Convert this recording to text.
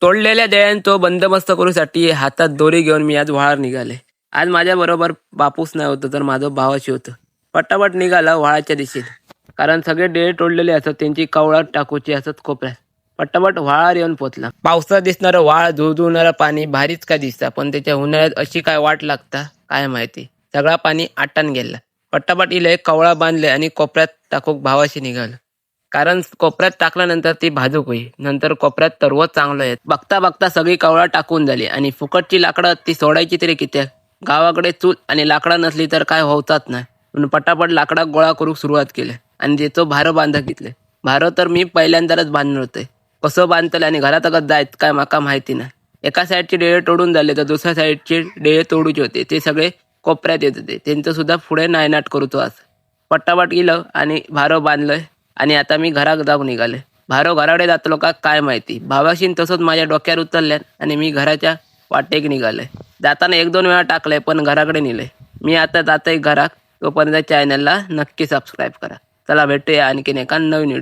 तोडलेल्या देळ्यांचो बंदोबस्त करूसाठी हातात दोरी घेऊन मी आज व्हाळावर निघाले. आज माझ्या बरोबर बापूस नाही होतं तर माझं भावाशी होतं. पटापट निघाला व्हाळाच्या दिशेने. कारण सगळे देळे तोडलेले असत त्यांची कवळात टाकूची असत कोपऱ्यात. पटापट व्हाळावर येऊन पोचला. पावसात दिसणारं व्हाळ धुळधुळणारं पाणी भारीच का दिसता पण त्याच्या उन्हाळ्यात अशी काय वाट लागता काय माहिती. सगळा पाणी आटान गेला. पटापट इले कवळा बांधले आणि कोपऱ्यात टाकूक भावाशी निघालो. कारण कोपऱ्यात टाकल्यानंतर ती भाजूक होई. नंतर कोपऱ्यात तरवत चांगलं येत. बघता बघता सगळी कवळा टाकून झाली आणि फुकटची लाकडं ती सोडायची तरी कित्याक. गावाकडे चूल आणि लाकडं नसली तर काय होताच नाही. म्हणून पटापट लाकडा गोळा करूक सुरुवात केली आणि त्याचं भारं बांधा घेतले. भारं तर मी पहिल्यांदाच बांधणार होते. कसं बांधतले आणि घरात अगत जायत काय माका माहिती नाही. एका साईडचे डेळे तोडून झाले तर दुसऱ्या साईडचे डेळे तोडूचे होते ते सगळे कोपऱ्यात येत होते. त्यांचं सुद्धा पुढे नायनाट करूचो असं. पटापट गेलं आणि भारं बांधलंय आणि आता मी घरात जाऊन निघाले. भारो घराकडे जातलो का काय माहिती. भावाशीन तसंच माझ्या डोक्यावर उचलल्यान आणि मी घराच्या वाटेक निघाले. जाताना 1-2 वेळा टाकले पण घराकडे नेले. मी आता जातोय घरात. तोपर्यंत चॅनलला नक्की सबस्क्राईब करा. चला भेटूया आणखीन एका नवीन व्हिडिओ.